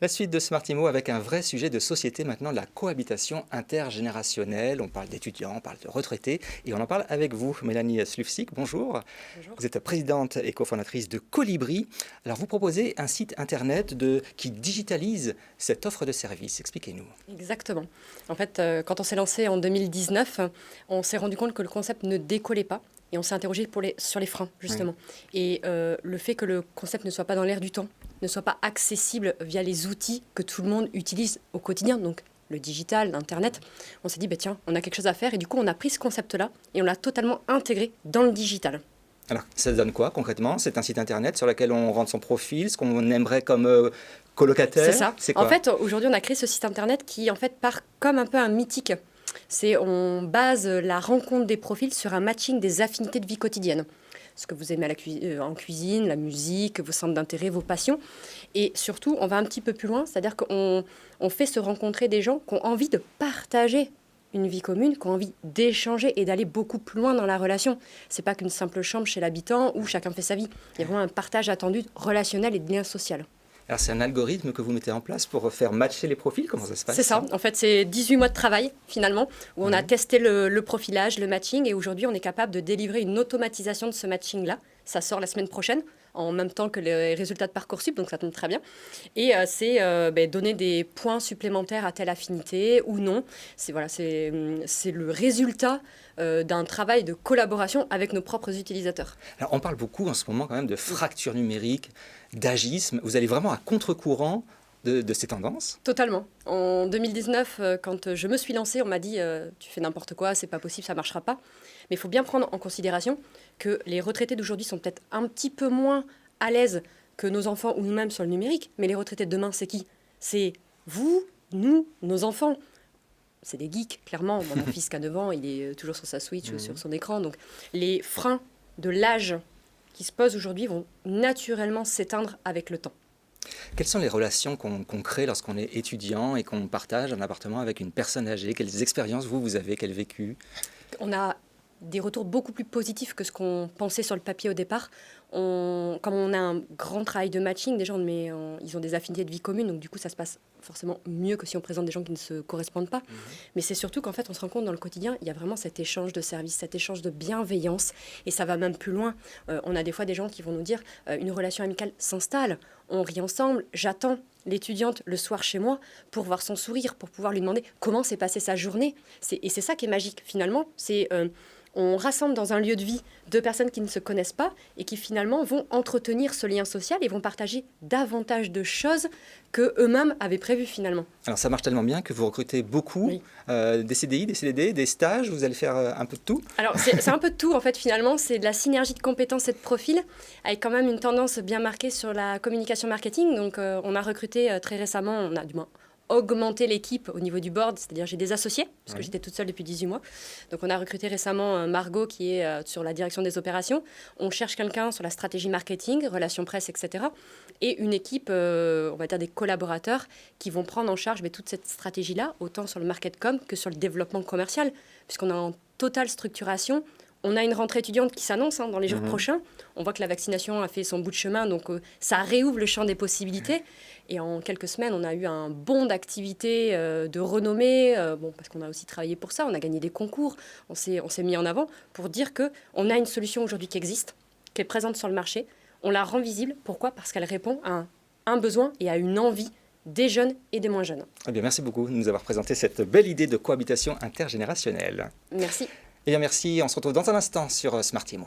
La suite de Smart Imo avec un vrai sujet de société maintenant, la cohabitation intergénérationnelle. On parle d'étudiants, on parle de retraités et on en parle avec vous, Mélanie Slufsik. Bonjour. Bonjour. Vous êtes présidente et cofondatrice de Colibri. Alors vous proposez un site internet qui digitalise cette offre de services. Expliquez-nous. Exactement. En fait, quand on s'est lancé en 2019, on s'est rendu compte que le concept ne décollait pas. Et on s'est interrogé sur les freins, justement. Oui. Et le fait que le concept ne soit pas dans l'air du temps, ne soit pas accessible via les outils que tout le monde utilise au quotidien, donc le digital, l'Internet, on s'est dit, tiens, on a quelque chose à faire. Et du coup, on a pris ce concept-là et on l'a totalement intégré dans le digital. Alors, ça donne quoi concrètement? C'est un site internet sur lequel on rentre son profil, ce qu'on aimerait comme colocataire? C'est ça. En fait, aujourd'hui, on a créé ce site internet qui, en fait, part comme un peu un mythique. On base la rencontre des profils sur un matching des affinités de vie quotidienne. Ce que vous aimez en cuisine, la musique, vos centres d'intérêt, vos passions. Et surtout, on va un petit peu plus loin, c'est-à-dire qu'on fait se rencontrer des gens qui ont envie de partager une vie commune, qui ont envie d'échanger et d'aller beaucoup plus loin dans la relation. C'est pas qu'une simple chambre chez l'habitant où chacun fait sa vie. Il y a vraiment un partage attendu relationnel et de lien social. Alors, c'est un algorithme que vous mettez en place pour faire matcher les profils? Comment ça se passe? C'est ça. En fait, c'est 18 mois de travail, finalement, où on a testé le profilage, le matching, et aujourd'hui, on est capable de délivrer une automatisation de ce matching-là. Ça sort la semaine prochaine, en même temps que les résultats de Parcoursup, donc ça tombe très bien. Et c'est donner des points supplémentaires à telle affinité ou non. C'est le résultat d'un travail de collaboration avec nos propres utilisateurs. Alors, on parle beaucoup en ce moment quand même de fracture numérique, d'agisme. Vous allez vraiment à contre-courant de ces tendances? Totalement. En 2019, quand je me suis lancée, on m'a dit tu fais n'importe quoi, c'est pas possible, ça marchera pas. Mais il faut bien prendre en considération que les retraités d'aujourd'hui sont peut-être un petit peu moins à l'aise que nos enfants ou nous-mêmes sur le numérique. Mais les retraités de demain, c'est qui? C'est vous, nous, nos enfants. C'est des geeks, clairement. Mon fils qui a 9 ans, il est toujours sur sa Switch ou sur son écran. Donc les freins de l'âge qui se posent aujourd'hui vont naturellement s'éteindre avec le temps. Quelles sont les relations qu'on crée lorsqu'on est étudiant et qu'on partage un appartement avec une personne âgée? Quelles expériences vous avez, quel vécu? On a des retours beaucoup plus positifs que ce qu'on pensait sur le papier au départ. Comme on a un grand travail de matching, déjà ils ont des affinités de vie commune, donc du coup ça se passe forcément mieux que si on présente des gens qui ne se correspondent pas. Mais c'est surtout qu'en fait on se rend compte dans le quotidien, il y a vraiment cet échange de services, cet échange de bienveillance, et ça va même plus loin. On a des fois des gens qui vont nous dire une relation amicale s'installe, on rit ensemble, j'attends l'étudiante le soir chez moi pour voir son sourire, pour pouvoir lui demander comment s'est passée sa journée. Et c'est ça qui est magique finalement, on rassemble dans un lieu de vie deux personnes qui ne se connaissent pas et qui finalement vont entretenir ce lien social et vont partager davantage de choses qu'eux-mêmes avaient prévues finalement. Alors ça marche tellement bien que vous recrutez beaucoup, oui. Des CDI, des CDD, des stages, vous allez faire un peu de tout? Alors c'est un peu de tout en fait finalement, c'est de la synergie de compétences et de profils avec quand même une tendance bien marquée sur la communication marketing. Donc on a recruté très récemment, on a du moins augmenter l'équipe au niveau du board, c'est-à-dire j'ai des associés, parce que j'étais toute seule depuis 18 mois. Donc on a recruté récemment Margot qui est sur la direction des opérations. On cherche quelqu'un sur la stratégie marketing, relations presse, etc. Et une équipe, on va dire des collaborateurs qui vont prendre en charge toute cette stratégie-là, autant sur le market com que sur le développement commercial, puisqu'on est en totale structuration. On a une rentrée étudiante qui s'annonce dans les jours prochains. On voit que la vaccination a fait son bout de chemin, donc ça réouvre le champ des possibilités. Et en quelques semaines, on a eu un bond d'activité de renommée, parce qu'on a aussi travaillé pour ça, on a gagné des concours, on s'est mis en avant pour dire qu'on a une solution aujourd'hui qui existe, qui est présente sur le marché. On la rend visible. Pourquoi? Parce qu'elle répond à un besoin et à une envie des jeunes et des moins jeunes. Eh bien, merci beaucoup de nous avoir présenté cette belle idée de cohabitation intergénérationnelle. Merci. Eh bien, merci. On se retrouve dans un instant sur Smart Imo.